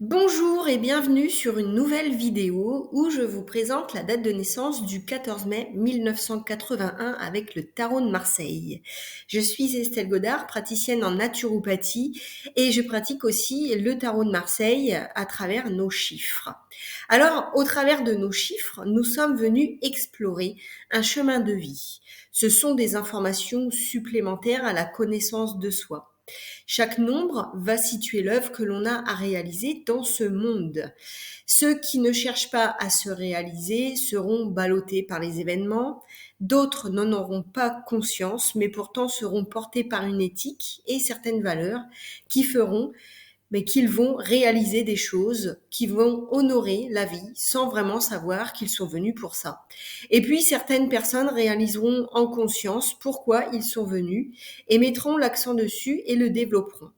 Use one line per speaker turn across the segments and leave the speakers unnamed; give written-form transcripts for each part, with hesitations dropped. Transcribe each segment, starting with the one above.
Bonjour et bienvenue sur une nouvelle vidéo où je vous présente la date de naissance du 14 mai 1981 avec le tarot de Marseille. Je suis Estelle Godard, praticienne en naturopathie et je pratique aussi le tarot de Marseille à travers nos chiffres. Alors, au travers de nos chiffres, nous sommes venus explorer un chemin de vie. Ce sont des informations supplémentaires à la connaissance de soi. Chaque nombre va situer l'œuvre que l'on a à réaliser dans ce monde. Ceux qui ne cherchent pas à se réaliser seront ballottés par les événements, d'autres n'en auront pas conscience, mais pourtant seront portés par une éthique et certaines valeurs qui feront mais qu'ils vont réaliser des choses, qui vont honorer la vie sans vraiment savoir qu'ils sont venus pour ça. Et puis certaines personnes réaliseront en conscience pourquoi ils sont venus et mettront l'accent dessus et le développeront.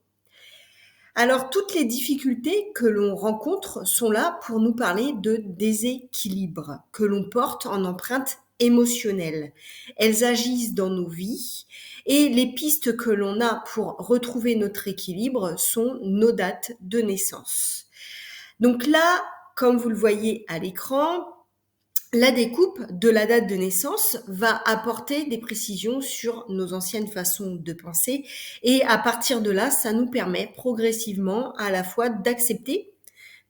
Alors toutes les difficultés que l'on rencontre sont là pour nous parler de déséquilibre que l'on porte en empreinte émotionnelle. Elles agissent dans nos vies et les pistes que l'on a pour retrouver notre équilibre sont nos dates de naissance. Donc là, comme vous le voyez à l'écran, la découpe de la date de naissance va apporter des précisions sur nos anciennes façons de penser et à partir de là, ça nous permet progressivement à la fois d'accepter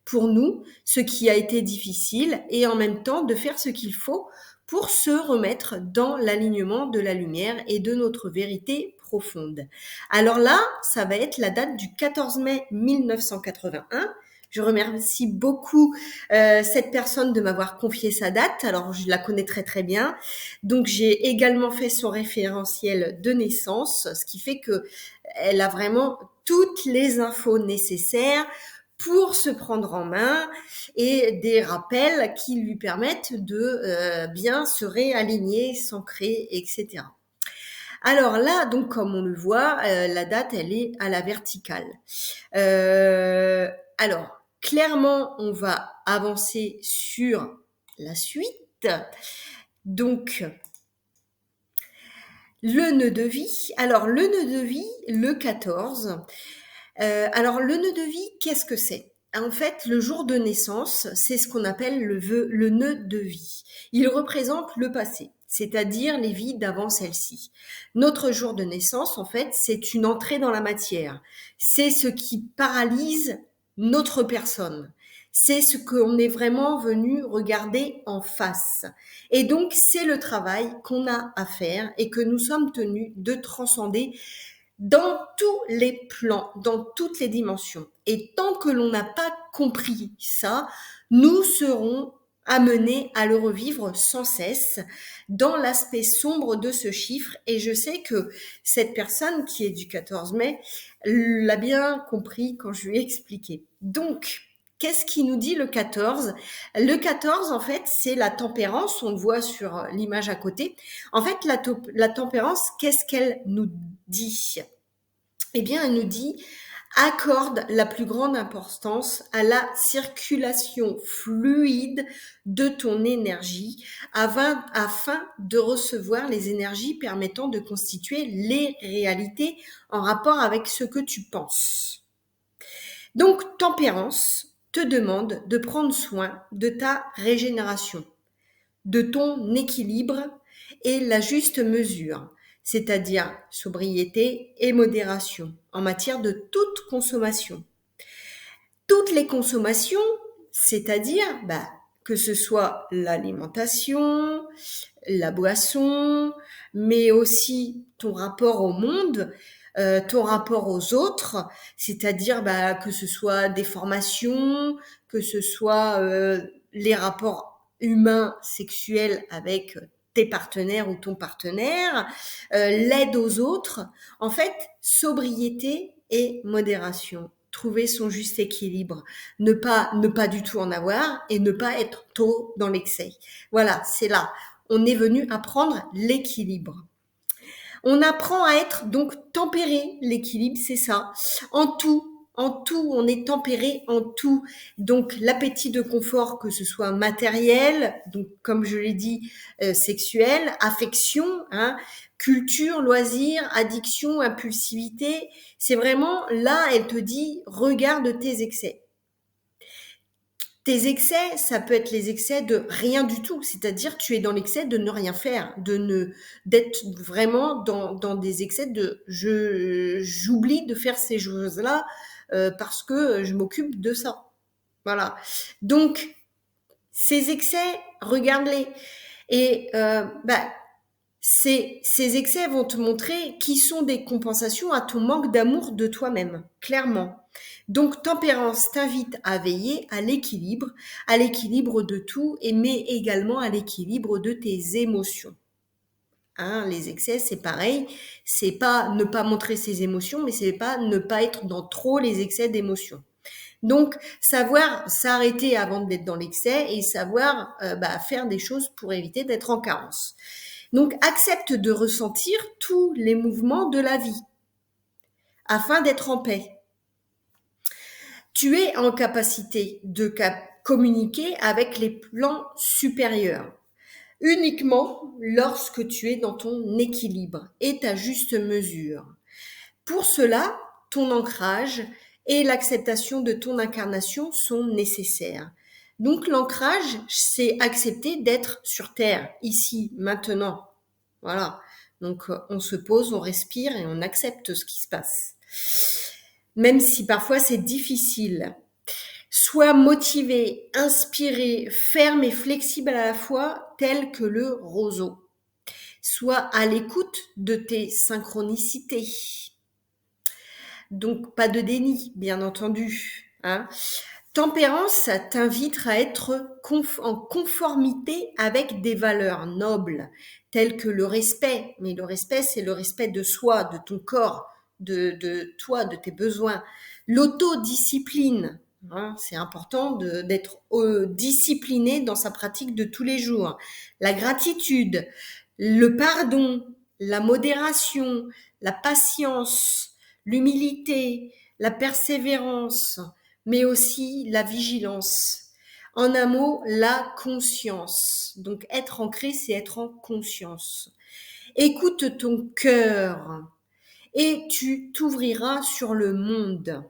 pour nous ce qui a été difficile et en même temps de faire ce qu'il faut pour se remettre dans l'alignement de la lumière et de notre vérité profonde. Alors là, ça va être la date du 14 mai 1981. Je remercie beaucoup cette personne de m'avoir confié sa date. Alors, je la connais très très bien. Donc, j'ai également fait son référentiel de naissance, ce qui fait que elle a vraiment toutes les infos nécessaires pour se prendre en main et des rappels qui lui permettent de bien se réaligner, s'ancrer, etc. Alors là, donc comme on le voit, la date, elle est à la verticale. Alors, clairement, on va avancer sur la suite. Donc, le nœud de vie. Alors, le nœud de vie, le 14. Alors, le nœud de vie, qu'est-ce que c'est? En fait, le jour de naissance, c'est ce qu'on appelle le nœud de vie. Il représente le passé, c'est-à-dire les vies d'avant celle-ci. Notre jour de naissance, en fait, c'est une entrée dans la matière. C'est ce qui paralyse notre personne. C'est ce qu'on est vraiment venu regarder en face. Et donc, c'est le travail qu'on a à faire et que nous sommes tenus de transcender dans tous les plans, dans toutes les dimensions. Et tant que l'on n'a pas compris ça, nous serons amenés à le revivre sans cesse dans l'aspect sombre de ce chiffre. Et je sais que cette personne qui est du 14 mai l'a bien compris quand je lui ai expliqué. Donc, qu'est-ce qui nous dit le 14? Le 14, en fait, c'est la tempérance. On le voit sur l'image à côté. En fait, la tempérance, qu'est-ce qu'elle nous dit? Eh bien, elle nous dit accorde la plus grande importance à la circulation fluide de ton énergie afin de recevoir les énergies permettant de constituer les réalités en rapport avec ce que tu penses. Donc, tempérance te demande de prendre soin de ta régénération, de ton équilibre et la juste mesure, c'est-à-dire sobriété et modération en matière de toute consommation. Toutes les consommations, c'est-à-dire que ce soit l'alimentation, la boisson, mais aussi ton rapport au monde, ton rapport aux autres, c'est-à-dire que ce soit des formations, que ce soit les rapports humains sexuels avec tes partenaires ou ton partenaire, l'aide aux autres. En fait, sobriété et modération. Trouver son juste équilibre, ne pas du tout en avoir et ne pas être trop dans l'excès. Voilà, c'est là. On est venu apprendre l'équilibre. On apprend à être donc tempéré. L'équilibre, c'est ça. En tout, on est tempéré en tout. Donc, l'appétit de confort, que ce soit matériel, donc comme je l'ai dit, sexuel, affection, hein, culture, loisir, addiction, impulsivité, c'est vraiment là, elle te dit, regarde tes excès. Tes excès, ça peut être les excès de rien du tout, c'est-à-dire tu es dans l'excès de ne rien faire, d'être vraiment dans des excès de j'oublie de faire ces choses-là parce que je m'occupe de ça. Voilà. Donc ces excès, regarde-les. Et ces excès vont te montrer qui sont des compensations à ton manque d'amour de toi-même, clairement. Donc, tempérance t'invite à veiller à l'équilibre de tout, mais également à l'équilibre de tes émotions. Hein, les excès, c'est pareil. C'est pas ne pas montrer ses émotions, mais c'est pas ne pas être dans trop les excès d'émotions. Donc, savoir s'arrêter avant d'être dans l'excès et savoir faire des choses pour éviter d'être en carence. Donc, accepte de ressentir tous les mouvements de la vie afin d'être en paix. Tu es en capacité de communiquer avec les plans supérieurs uniquement lorsque tu es dans ton équilibre et ta juste mesure. Pour cela, ton ancrage et l'acceptation de ton incarnation sont nécessaires. Donc l'ancrage, c'est accepter d'être sur Terre, ici, maintenant. Voilà. Donc on se pose, on respire et on accepte ce qui se passe. Même si parfois c'est difficile. Sois motivé, inspiré, ferme et flexible à la fois, tel que le roseau. Sois à l'écoute de tes synchronicités. Donc, pas de déni, bien entendu. Hein. Tempérance t'invite à être en conformité avec des valeurs nobles, telles que le respect. Mais le respect, c'est le respect de soi, de ton corps, de toi, de tes besoins. L'autodiscipline, hein, c'est important d'être discipliné dans sa pratique de tous les jours. La gratitude, le pardon, la modération, la patience, l'humilité, la persévérance, mais aussi la vigilance. En un mot, la conscience. Donc être ancré, c'est être en conscience. Écoute ton cœur et tu t'ouvriras sur le monde.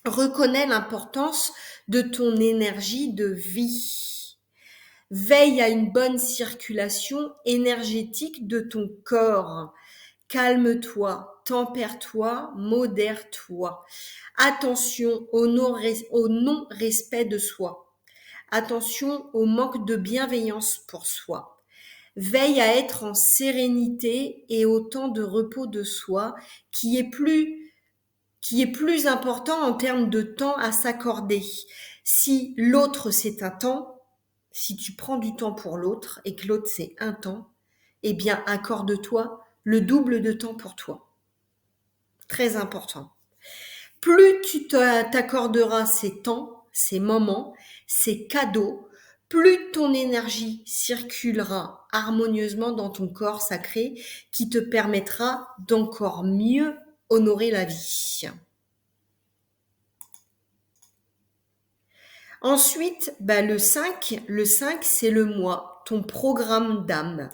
Reconnais l'importance de ton énergie de vie. Veille à une bonne circulation énergétique de ton corps. Calme-toi, tempère-toi, modère-toi. Attention au non-respect de soi. Attention au manque de bienveillance pour soi. Veille à être en sérénité et au temps de repos de soi qui est plus important en termes de temps à s'accorder. Si l'autre c'est un temps, si tu prends du temps pour l'autre et que l'autre c'est un temps, eh bien accorde-toi le double de temps pour toi. Très important. Plus tu t'accorderas ces temps, ces moments, ces cadeaux, plus ton énergie circulera harmonieusement dans ton corps sacré qui te permettra d'encore mieux honorer la vie. Ensuite, le 5, c'est le moi, ton programme d'âme.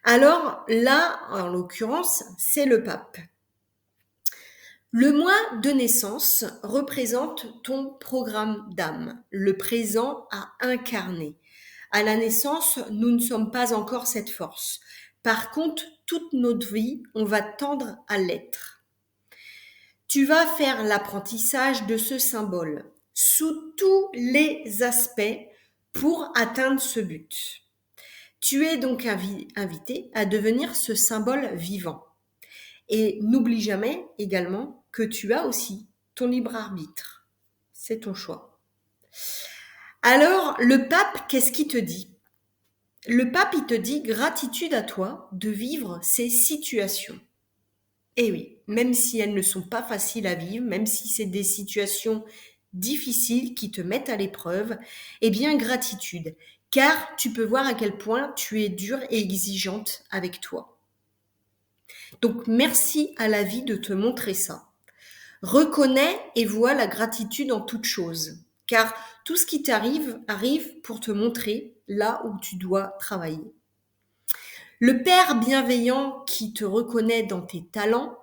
Alors là, en l'occurrence, c'est le pape. Le mois de naissance représente ton programme d'âme, le présent à incarner. À la naissance, nous ne sommes pas encore cette force. Par contre, toute notre vie, on va tendre à l'être. Tu vas faire l'apprentissage de ce symbole sous tous les aspects pour atteindre ce but. Tu es donc invité à devenir ce symbole vivant. Et n'oublie jamais également que tu as aussi ton libre arbitre. C'est ton choix. Alors, le pape, qu'est-ce qu'il te dit? Le pape, il te dit gratitude à toi de vivre ces situations. Eh oui, même si elles ne sont pas faciles à vivre, même si c'est des situations difficiles qui te mettent à l'épreuve, eh bien gratitude, car tu peux voir à quel point tu es dure et exigeante avec toi. Donc merci à la vie de te montrer ça. Reconnais et vois la gratitude en toute chose, car tout ce qui t'arrive arrive pour te montrer là où tu dois travailler. Le Père bienveillant qui te reconnaît dans tes talents,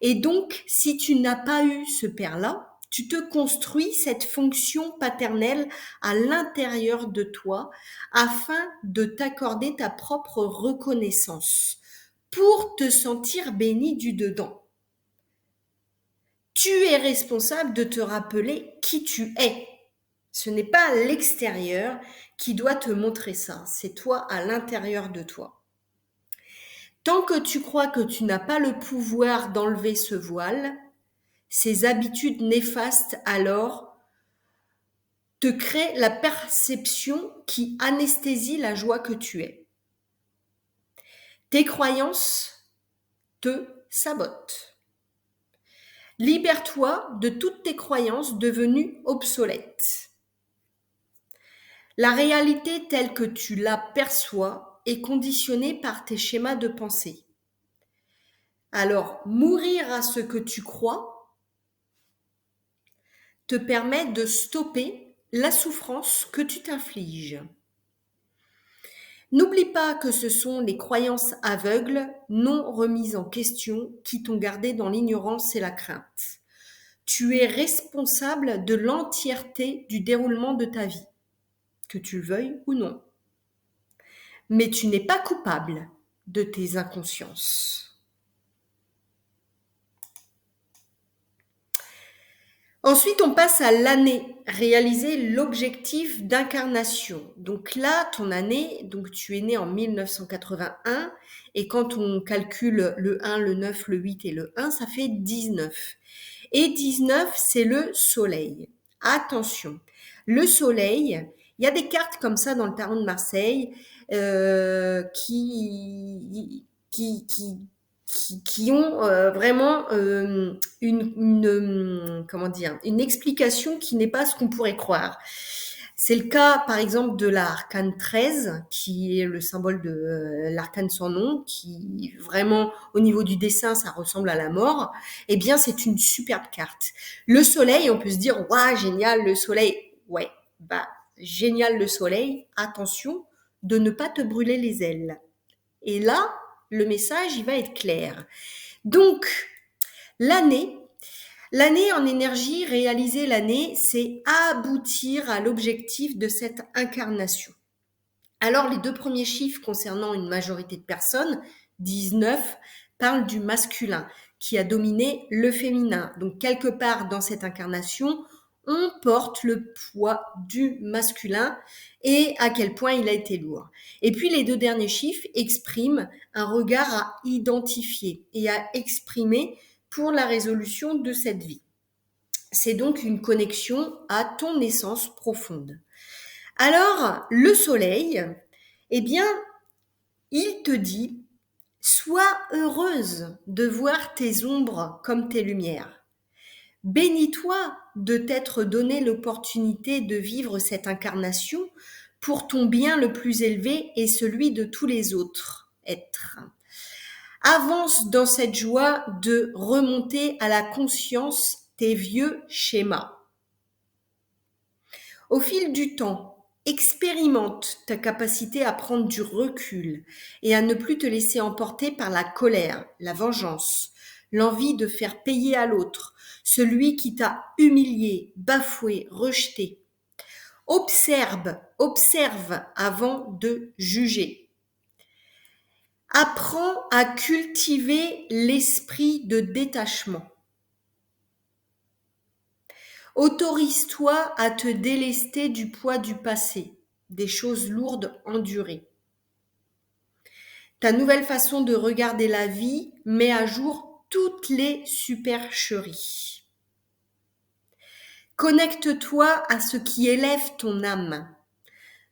et donc si tu n'as pas eu ce Père-là, Tu te construis cette fonction paternelle à l'intérieur de toi afin de t'accorder ta propre reconnaissance pour te sentir béni du dedans. Tu es responsable de te rappeler qui tu es. Ce n'est pas l'extérieur qui doit te montrer ça, c'est toi à l'intérieur de toi. Tant que tu crois que tu n'as pas le pouvoir d'enlever ce voile, ces habitudes néfastes alors te créent la perception qui anesthésie la joie que tu es. Tes croyances te sabotent. Libère-toi de toutes tes croyances devenues obsolètes. La réalité telle que tu la perçois est conditionnée par tes schémas de pensée. Alors, mourir à ce que tu crois te permet de stopper la souffrance que tu t'infliges. N'oublie pas que ce sont les croyances aveugles, non remises en question, qui t'ont gardé dans l'ignorance et la crainte. Tu es responsable de l'entièreté du déroulement de ta vie, que tu le veuilles ou non. Mais tu n'es pas coupable de tes inconsciences. Ensuite, on passe à l'année, réaliser l'objectif d'incarnation. Donc là, ton année, donc tu es né en 1981, et quand on calcule le 1, le 9, le 8 et le 1, ça fait 19. Et 19, c'est le soleil. Attention, le soleil, il y a des cartes comme ça dans le tarot de Marseille qui ont vraiment une explication qui n'est pas ce qu'on pourrait croire. C'est le cas, par exemple, de l'arcane 13, qui est le symbole de l'arcane sans nom, qui vraiment, au niveau du dessin, ça ressemble à la mort. Eh bien, c'est une superbe carte. Le soleil, on peut se dire, waouh, génial, le soleil. Ouais, bah, génial le soleil. Attention de ne pas te brûler les ailes. Et là, le message, il va être clair. Donc, l'année en énergie, réaliser l'année, c'est aboutir à l'objectif de cette incarnation. Alors, les 2 premiers chiffres concernant une majorité de personnes, 19, parlent du masculin qui a dominé le féminin. Donc, quelque part dans cette incarnation, on porte le poids du masculin et à quel point il a été lourd. Et puis, les 2 derniers chiffres expriment un regard à identifier et à exprimer pour la résolution de cette vie. C'est donc une connexion à ton essence profonde. Alors, le soleil, eh bien, il te dit, sois heureuse de voir tes ombres comme tes lumières. Bénis-toi de t'être donné l'opportunité de vivre cette incarnation pour ton bien le plus élevé et celui de tous les autres êtres. Avance dans cette joie de remonter à la conscience tes vieux schémas. Au fil du temps, expérimente ta capacité à prendre du recul et à ne plus te laisser emporter par la colère, la vengeance, l'envie de faire payer à l'autre, celui qui t'a humilié, bafoué, rejeté. Observe avant de juger. Apprends à cultiver l'esprit de détachement. Autorise-toi à te délester du poids du passé, des choses lourdes endurées. Ta nouvelle façon de regarder la vie met à jour toutes les supercheries. Connecte-toi à ce qui élève ton âme.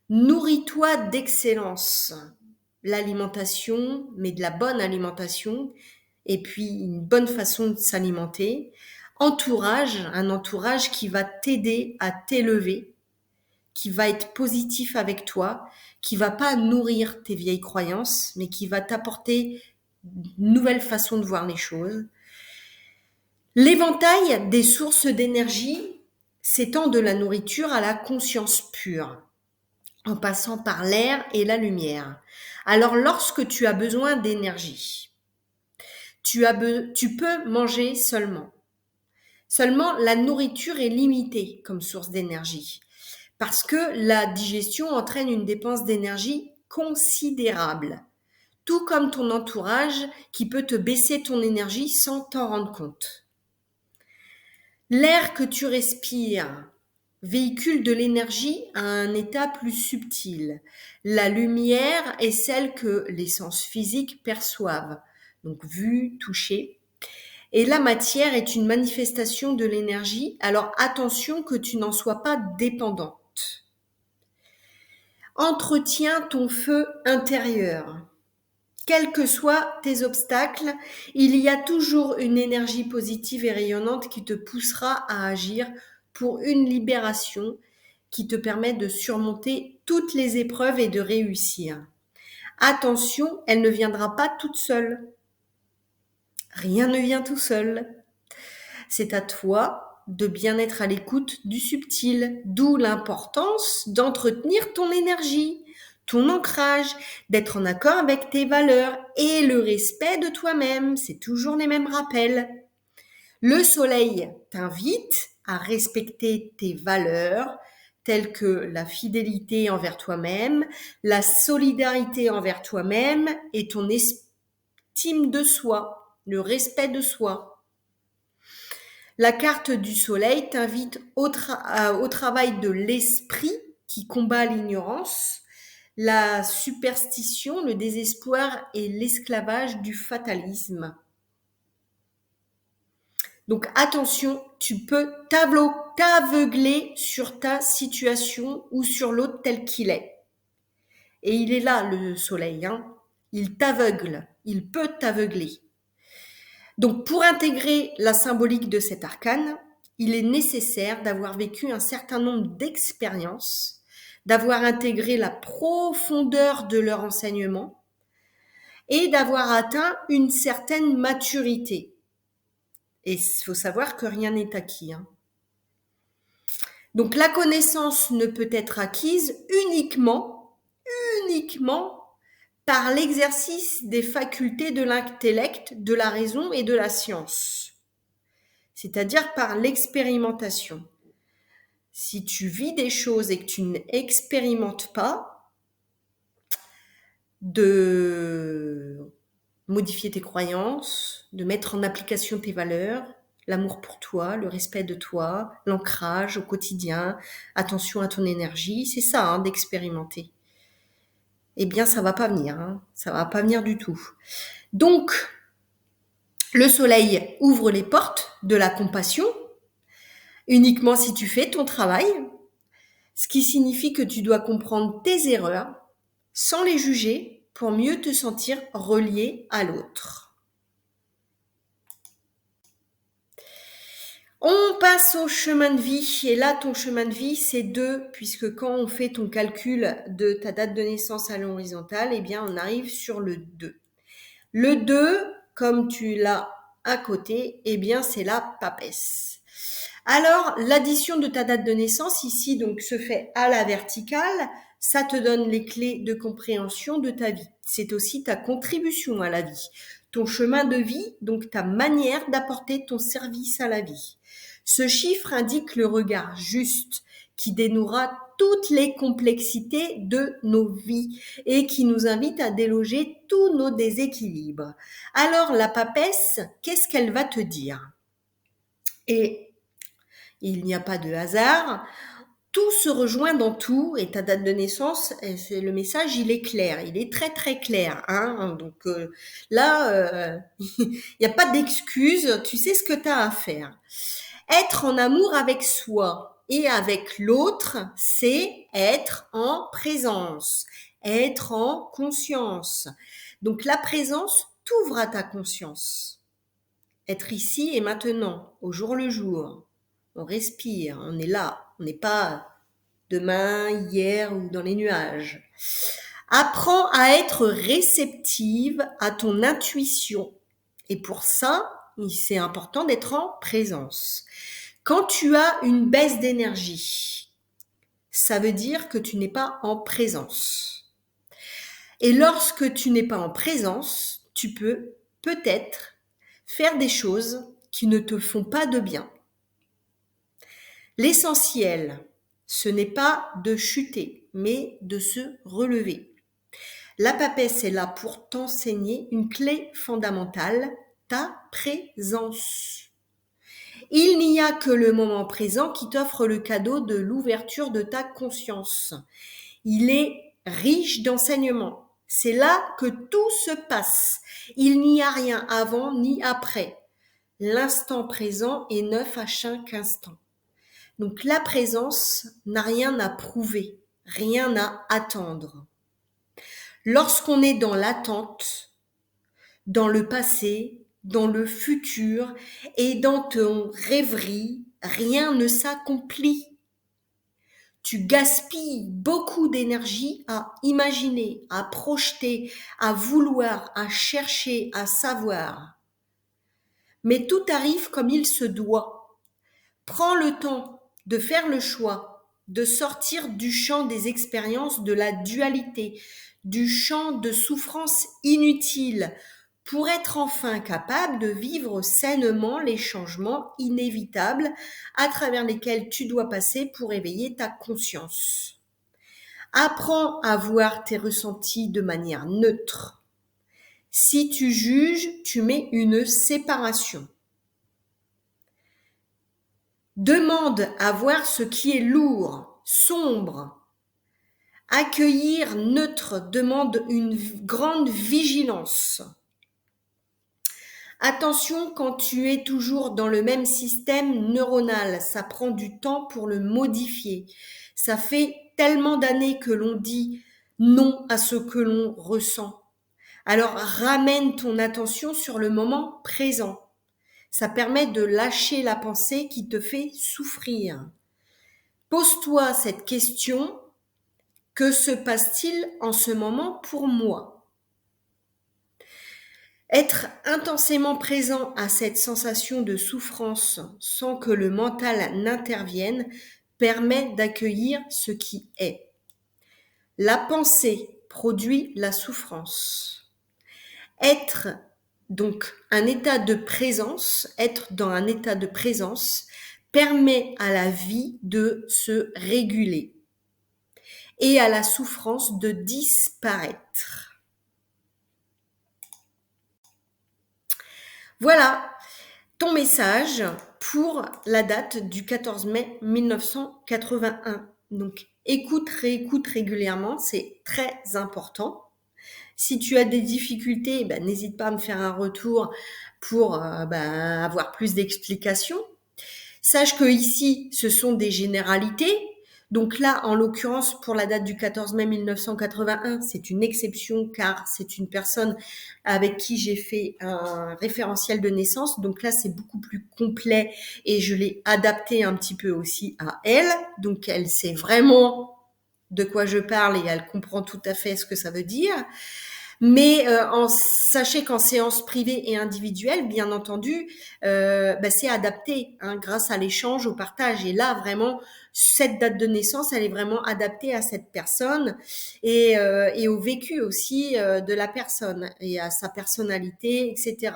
Nourris-toi d'excellence. L'alimentation, mais de la bonne alimentation, et puis une bonne façon de s'alimenter. Un entourage qui va t'aider à t'élever, qui va être positif avec toi, qui va pas nourrir tes vieilles croyances, mais qui va t'apporter une nouvelle façon de voir les choses. L'éventail des sources d'énergie s'étend de la nourriture à la conscience pure, en passant par l'air et la lumière. Alors, lorsque tu as besoin d'énergie, tu peux manger seulement. Seulement, la nourriture est limitée comme source d'énergie parce que la digestion entraîne une dépense d'énergie considérable, tout comme ton entourage qui peut te baisser ton énergie sans t'en rendre compte. L'air que tu respires véhicule de l'énergie à un état plus subtil. La lumière est celle que les sens physiques perçoivent, donc vue, toucher. Et la matière est une manifestation de l'énergie, alors attention que tu n'en sois pas dépendante. Entretiens ton feu intérieur. Quels que soient tes obstacles, il y a toujours une énergie positive et rayonnante qui te poussera à agir pour une libération qui te permet de surmonter toutes les épreuves et de réussir. Attention, elle ne viendra pas toute seule. Rien ne vient tout seul. C'est à toi de bien être à l'écoute du subtil, d'où l'importance d'entretenir ton énergie, ton ancrage, d'être en accord avec tes valeurs et le respect de toi-même. C'est toujours les mêmes rappels. Le soleil t'invite à respecter tes valeurs telles que la fidélité envers toi-même, la solidarité envers toi-même et ton estime de soi, le respect de soi. La carte du soleil t'invite au travail de l'esprit qui combat l'ignorance, la superstition, le désespoir et l'esclavage du fatalisme. Donc attention, tu peux t'aveugler sur ta situation ou sur l'autre tel qu'il est. Et il est là, le soleil, hein. Il t'aveugle, il peut t'aveugler. Donc pour intégrer la symbolique de cet arcane, il est nécessaire d'avoir vécu un certain nombre d'expériences, d'avoir intégré la profondeur de leur enseignement et d'avoir atteint une certaine maturité. Et il faut savoir que rien n'est acquis, hein. Donc la connaissance ne peut être acquise uniquement par l'exercice des facultés de l'intellect, de la raison et de la science, c'est-à-dire par l'expérimentation. Si tu vis des choses et que tu n'expérimentes pas, de modifier tes croyances, de mettre en application tes valeurs, l'amour pour toi, le respect de toi, l'ancrage au quotidien, attention à ton énergie, c'est ça, hein, d'expérimenter. Eh bien, ça va pas venir, hein, ça va pas venir du tout. Donc, le soleil ouvre les portes de la compassion uniquement si tu fais ton travail, ce qui signifie que tu dois comprendre tes erreurs sans les juger pour mieux te sentir relié à l'autre. On passe au chemin de vie. Et là, ton chemin de vie, c'est 2, puisque quand on fait ton calcul de ta date de naissance à l'horizontale, eh bien, on arrive sur le 2. Le 2, comme tu l'as à côté, eh bien, c'est la papesse. Alors, l'addition de ta date de naissance ici, donc, se fait à la verticale. Ça te donne les clés de compréhension de ta vie. C'est aussi ta contribution à la vie, ton chemin de vie, donc ta manière d'apporter ton service à la vie. Ce chiffre indique le regard juste qui dénouera toutes les complexités de nos vies et qui nous invite à déloger tous nos déséquilibres. Alors, la papesse, qu'est-ce qu'elle va te dire? Et il n'y a pas de hasard. Tout se rejoint dans tout et ta date de naissance, c'est le message, il est clair, il est très très clair, hein. Donc là, il n'y a pas d'excuse, tu sais ce que tu as à faire. Être en amour avec soi et avec l'autre, c'est être en présence, être en conscience. Donc la présence t'ouvre à ta conscience. Être ici et maintenant, au jour le jour. On respire, on est là, on n'est pas demain, hier ou dans les nuages. Apprends à être réceptive à ton intuition. Et pour ça, c'est important d'être en présence. Quand tu as une baisse d'énergie, ça veut dire que tu n'es pas en présence. Et lorsque tu n'es pas en présence, tu peux peut-être faire des choses qui ne te font pas de bien. L'essentiel, ce n'est pas de chuter, mais de se relever. La papesse est là pour t'enseigner une clé fondamentale, ta présence. Il n'y a que le moment présent qui t'offre le cadeau de l'ouverture de ta conscience. Il est riche d'enseignements. C'est là que tout se passe. Il n'y a rien avant ni après. L'instant présent est neuf à chaque instant. Donc la présence n'a rien à prouver, rien à attendre. Lorsqu'on est dans l'attente, dans le passé, dans le futur et dans ton rêverie, rien ne s'accomplit. Tu gaspilles beaucoup d'énergie à imaginer, à projeter, à vouloir, à chercher, à savoir. Mais tout arrive comme il se doit. Prends le temps de faire le choix, de sortir du champ des expériences de la dualité, du champ de souffrance inutile, pour être enfin capable de vivre sainement les changements inévitables à travers lesquels tu dois passer pour éveiller ta conscience. Apprends à voir tes ressentis de manière neutre. Si tu juges, tu mets une séparation. Demande à voir ce qui est lourd, sombre. Accueillir neutre demande une grande vigilance. Attention quand tu es toujours dans le même système neuronal, ça prend du temps pour le modifier. Ça fait tellement d'années que l'on dit non à ce que l'on ressent. Alors ramène ton attention sur le moment présent. Ça permet de lâcher la pensée qui te fait souffrir. Pose-toi cette question, que se passe-t-il en ce moment pour moi ? Être intensément présent à cette sensation de souffrance sans que le mental n'intervienne permet d'accueillir ce qui est. La pensée produit la souffrance. Être donc un état de présence, être dans un état de présence permet à la vie de se réguler et à la souffrance de disparaître. Voilà ton message pour la date du 14 mai 1981. Donc, écoute, réécoute régulièrement, c'est très important. Si tu as des difficultés, n'hésite pas à me faire un retour pour avoir plus d'explications. Sache que ici, ce sont des généralités. Donc là, en l'occurrence, pour la date du 14 mai 1981, c'est une exception car c'est une personne avec qui j'ai fait un référentiel de naissance. Donc là, c'est beaucoup plus complet et je l'ai adapté un petit peu aussi à elle. Donc elle sait vraiment de quoi je parle et elle comprend tout à fait ce que ça veut dire. Mais sachez qu'en séance privée et individuelle, bien entendu, c'est adapté grâce à l'échange, au partage. Et là, vraiment, cette date de naissance, elle est vraiment adaptée à cette personne et au vécu aussi de la personne et à sa personnalité, etc.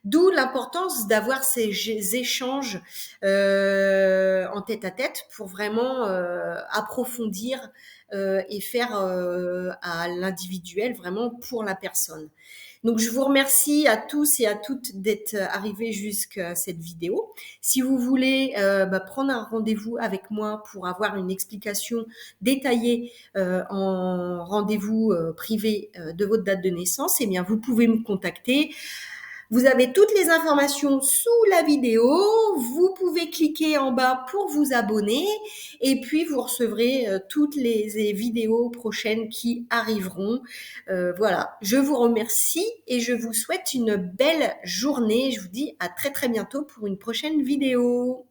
D'où l'importance d'avoir ces échanges en tête-à-tête pour vraiment approfondir et faire à l'individuel vraiment pour la personne. Donc, je vous remercie à tous et à toutes d'être arrivés jusqu'à cette vidéo. Si vous voulez prendre un rendez-vous avec moi pour avoir une explication détaillée en rendez-vous privé de votre date de naissance, eh bien, vous pouvez me contacter. Vous avez toutes les informations sous la vidéo. Vous pouvez cliquer en bas pour vous abonner et puis vous recevrez toutes les vidéos prochaines qui arriveront. Voilà, je vous remercie et je vous souhaite une belle journée. Je vous dis à très très bientôt pour une prochaine vidéo.